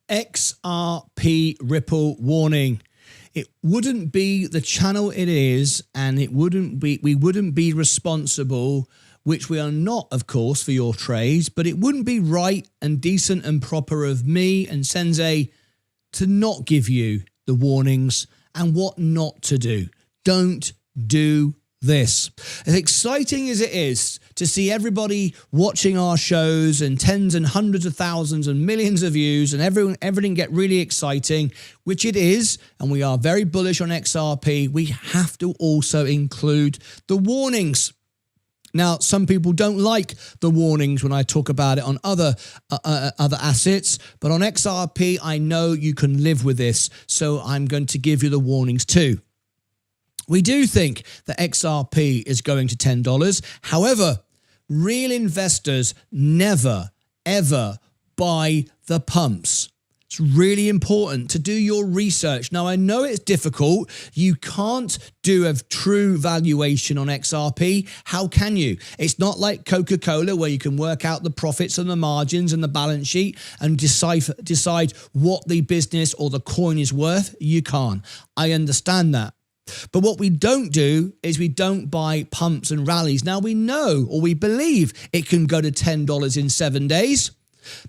XRP Ripple warning. It wouldn't be the channel it is, and we wouldn't be responsible, which we are not, of course, for your trades, but it wouldn't be right and decent and proper of me and Sensei to not give you the warnings and what not to do. Don't do this. As exciting as it is to see everybody watching our shows and tens and hundreds of thousands and millions of views and everything get really exciting, which it is, and we are very bullish on XRP, we have to also include the warnings. Now, some people don't like the warnings when I talk about it on other assets, but on XRP, I know you can live with this, so I'm going to give you the warnings too. We do think that XRP is going to $10. However, real investors never, ever buy the pumps. It's really important to do your research. Now, I know it's difficult. You can't do a true valuation on XRP. How can you? It's not like Coca-Cola where you can work out the profits and the margins and the balance sheet and decide what the business or the coin is worth. You can't. I understand that. But what we don't do is we don't buy pumps and rallies. Now we know, or we believe, it can go to $10 in 7 days,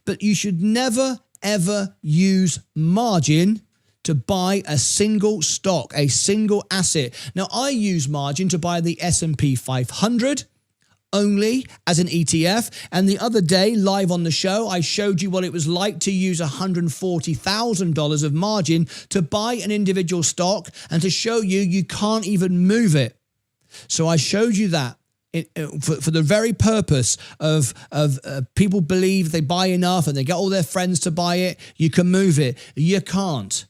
but you should never, ever use margin to buy a single stock, a single asset. Now I use margin to buy the S&P 500 only as an ETF. And the other day, live on the show, I showed you what it was like to use $140,000 of margin to buy an individual stock and to show you you can't even move it. So I showed you that for the very purpose of people believe they buy enough and they get all their friends to buy it, you can move it. You can't.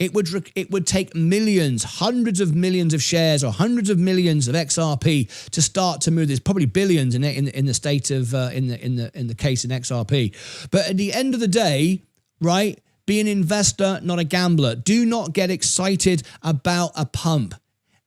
It would take millions, hundreds of millions of shares or hundreds of millions of XRP to start to move this. Probably billions in the state of in the case in XRP. But at the end of the day, right? Be an investor, not a gambler. Do not get excited about a pump.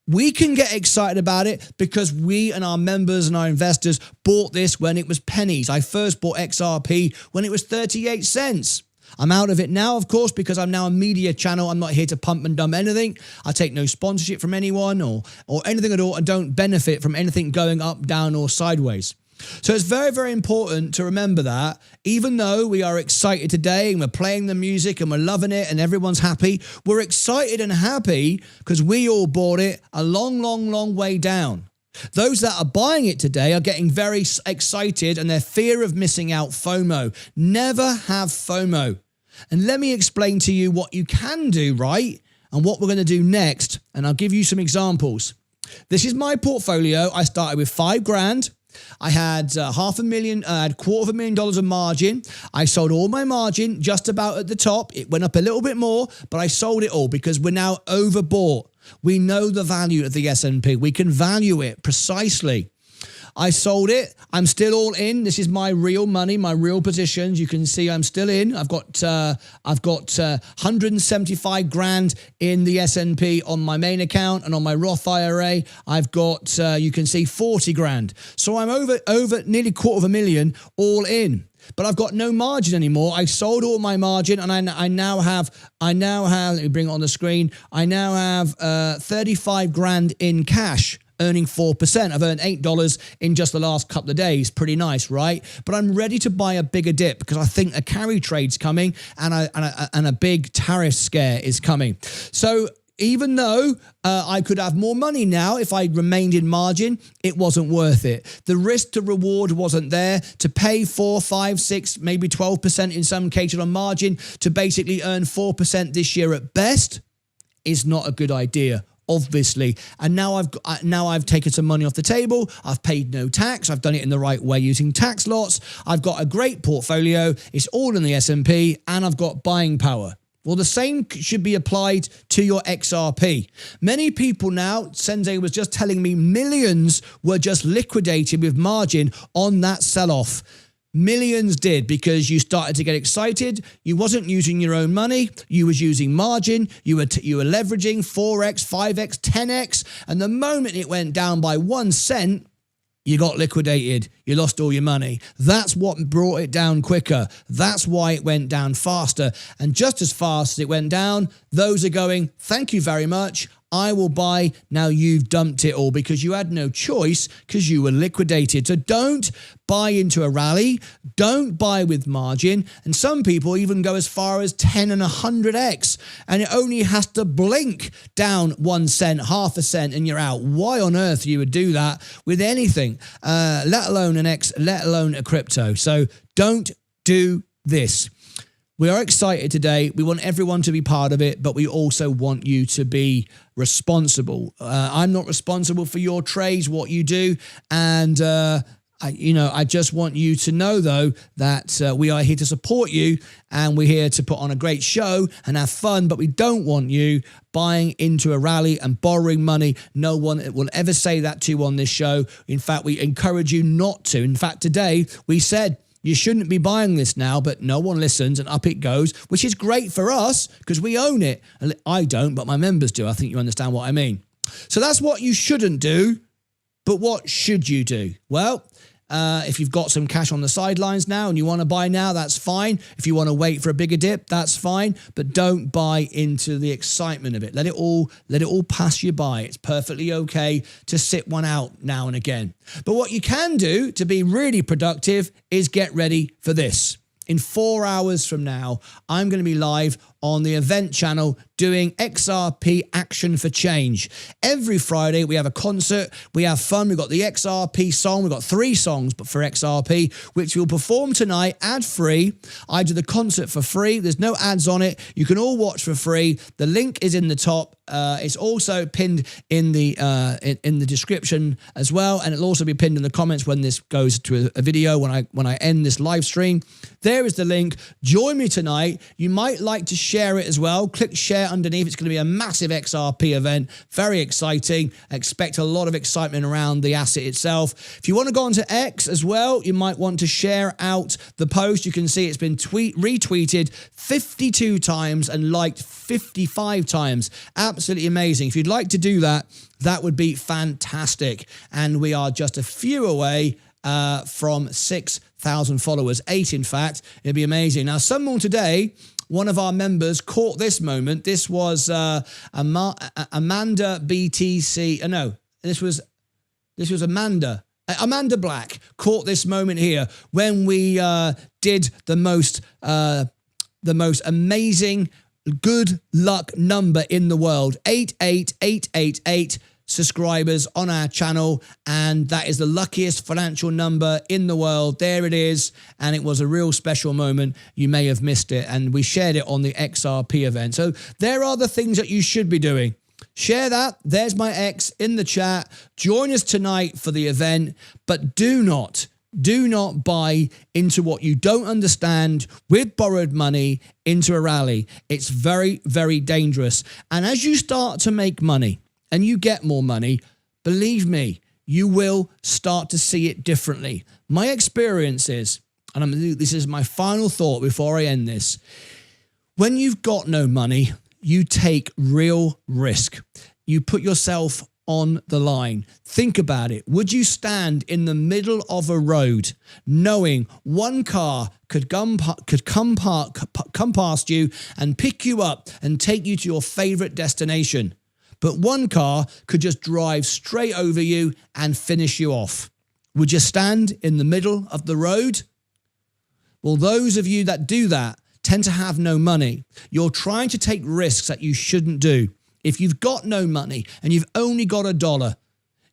We can get excited about it because we and our members and our investors bought this when it was pennies. I first bought XRP when it was 38 cents. I'm out of it now, of course, because I'm now a media channel. I'm not here to pump and dump anything. I take no sponsorship from anyone or anything at all, and don't benefit from anything going up, down, or sideways. So it's very, very important to remember that even though we are excited today and we're playing the music and we're loving it and everyone's happy, we're excited and happy because we all bought it a long, long, long way down. Those that are buying it today are getting very excited and their fear of missing out, FOMO. Never have FOMO. And let me explain to you what you can do, right? And what we're going to do next. And I'll give you some examples. This is my portfolio. I started with $5,000. I had $500,000, I had $250,000 of margin. I sold all my margin just about at the top. It went up a little bit more, but I sold it all because we're now overbought. We know the value of the S&P. We can value it precisely. I sold it. I'm still all in. This is my real money, my real positions. You can see I'm still in. I've got 175 grand in the S&P on my main account, and on my Roth IRA, I've got you can see 40 grand. So I'm over nearly $250,000 all in. But I've got no margin anymore. I sold all my margin, and I now have, let me bring it on the screen. I now have 35 grand in cash, earning 4%. I've earned $8 in just the last couple of days. Pretty nice, right? But I'm ready to buy a bigger dip because I think a carry trade's coming and a big tariff scare is coming. So even though I could have more money now if I remained in margin, it wasn't worth it. The risk to reward wasn't there. To pay 4, 5, 6, maybe 12% in some cases on margin to basically earn 4% this year at best is not a good idea, obviously. And now I've taken some money off the table. I've paid no tax. I've done it in the right way using tax lots. I've got a great portfolio. It's all in the S&P, and I've got buying power. Well, the same should be applied to your XRP. Many people now, Sensei was just telling me, millions were just liquidated with margin on that sell-off. Millions did because you started to get excited. You wasn't using your own money. You was using margin. You were leveraging 4x, 5x, 10x. And the moment it went down by 1 cent, you got liquidated, you lost all your money. That's what brought it down quicker. That's why it went down faster. And just as fast as it went down, those are going, thank you very much, I will buy. Now you've dumped it all because you had no choice because you were liquidated. So don't buy into a rally. Don't buy with margin. And some people even go as far as 10 and 100x. And it only has to blink down 1 cent, half a cent, and you're out. Why on earth you would do that with anything, let alone let alone a crypto? So don't do this. We are excited today. We want everyone to be part of it, but we also want you to be responsible. I'm not responsible for your trades, what you do. And, I just want you to know, though, that we are here to support you and we're here to put on a great show and have fun, but we don't want you buying into a rally and borrowing money. No one will ever say that to you on this show. In fact, we encourage you not to. In fact, today we said, you shouldn't be buying this now, but no one listens and up it goes, which is great for us because we own it. I don't, but my members do. I think you understand what I mean. So that's what you shouldn't do, but what should you do? Well, if you've got some cash on the sidelines now and you want to buy now, that's fine. If you want to wait for a bigger dip, that's fine. But don't buy into the excitement of it. Let it all pass you by. It's perfectly okay to sit one out now and again. But what you can do to be really productive is get ready for this. In 4 hours from now, I'm going to be live on the event channel doing XRP Action for Change. Every Friday, we have a concert. We have fun. We've got the XRP song. We've got 3 songs but for XRP, which we'll perform tonight ad-free. I do the concert for free. There's no ads on it. You can all watch for free. The link is in the top. It's also pinned in the description as well, and it'll also be pinned in the comments when this goes to a video when I end this live stream. There is the link. Join me tonight. You might like to share it as well. Click share underneath. It's going to be a massive XRP event. Very exciting. Expect a lot of excitement around the asset itself. If you want to go onto X as well, you might want to share out the post. You can see it's been retweeted 52 times and liked 55 times. Absolutely amazing. If you'd like to do that, that would be fantastic. And we are just a few away from 6,000 followers, 8 in fact. It'd be amazing. Now, someone today, one of our members caught this moment. This was Amanda BTC. No, this was Amanda. Amanda Black caught this moment here when we did the most amazing good luck number in the world, 88888 subscribers on our channel, and that is the luckiest financial number in the world. There it is, and it was a real special moment. You may have missed it, and we shared it on the XRP event. So there are the things that you should be doing. Share that. There's my X in the chat. Join us tonight for the event, but do not buy into what you don't understand with borrowed money into a rally. It's very, very dangerous. And as you start to make money and you get more money, believe me, you will start to see it differently. My experience is, and this is my final thought before I end this, when you've got no money, you take real risk. You put yourself on the line. Think about it. Would you stand in the middle of a road knowing one car could come past you and pick you up and take you to your favorite destination, but one car could just drive straight over you and finish you off? Would you stand in the middle of the road? Well, those of you that do that tend to have no money. You're trying to take risks that you shouldn't do. If you've got no money and you've only got $1,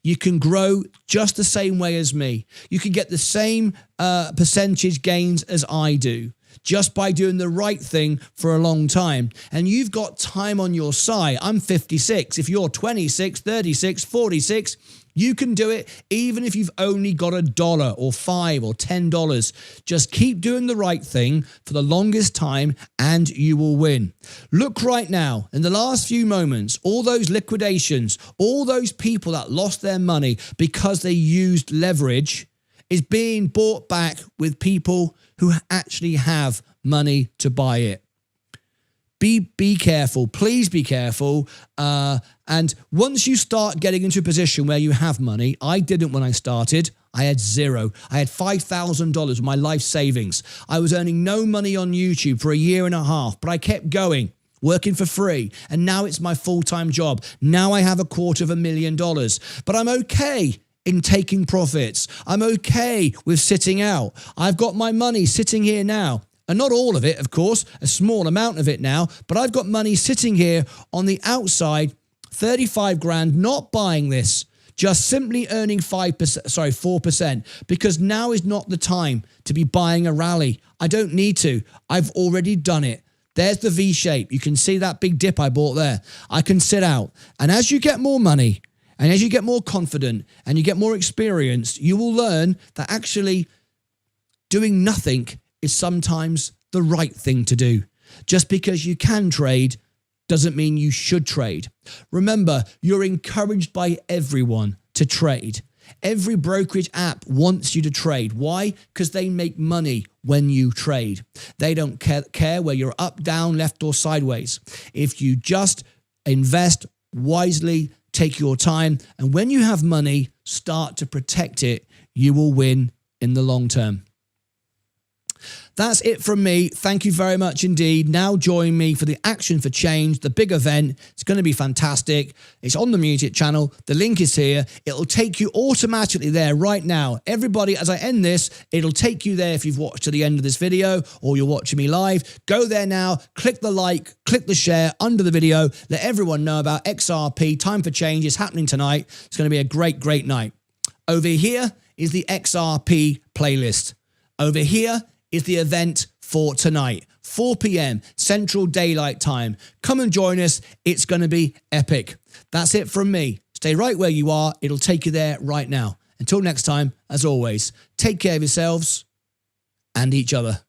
you can grow just the same way as me. You can get the same percentage gains as I do just by doing the right thing for a long time. And you've got time on your side. I'm 56. If you're 26, 36, 46, you can do it even if you've only got $1 or $5 or $10. Just keep doing the right thing for the longest time and you will win. Look right now, in the last few moments, all those liquidations, all those people that lost their money because they used leverage is being bought back with people who actually have money to buy it. Be careful. Please be careful. And once you start getting into a position where you have money, I didn't when I started. I had zero. I had $5,000 of my life savings. I was earning no money on YouTube for a year and a half, but I kept going, working for free. And now it's my full-time job. Now I have $250,000, but I'm okay in taking profits. I'm okay with sitting out. I've got my money sitting here now. And not all of it, of course, a small amount of it now, but I've got money sitting here on the outside, 35 grand, not buying this, just simply earning 4%, because now is not the time to be buying a rally. I don't need to. I've already done it. There's the V shape. You can see that big dip I bought there. I can sit out. And as you get more money, and as you get more confident, and you get more experienced, you will learn that actually doing nothing is sometimes the right thing to do. Just because you can trade doesn't mean you should trade. Remember, you're encouraged by everyone to trade. Every brokerage app wants you to trade. Why? Because they make money when you trade. They don't care where you're up, down, left, or sideways. If you just invest wisely, take your time, and when you have money, start to protect it, you will win in the long term. That's it from me. Thank you very much indeed. Now join me for the Action for Change, the big event. It's going to be fantastic. It's on the music channel. The link is here. It'll take you automatically there right now. Everybody, as I end this, it'll take you there if you've watched to the end of this video or you're watching me live. Go there now, click the like, click the share under the video. Let everyone know about XRP. Time for Change is happening tonight. It's going to be a great, great night. Over here is the XRP playlist. Over here is the event for tonight, 4 p.m. Central Daylight Time. Come and join us. It's going to be epic. That's it from me. Stay right where you are. It'll take you there right now. Until next time, as always, take care of yourselves and each other.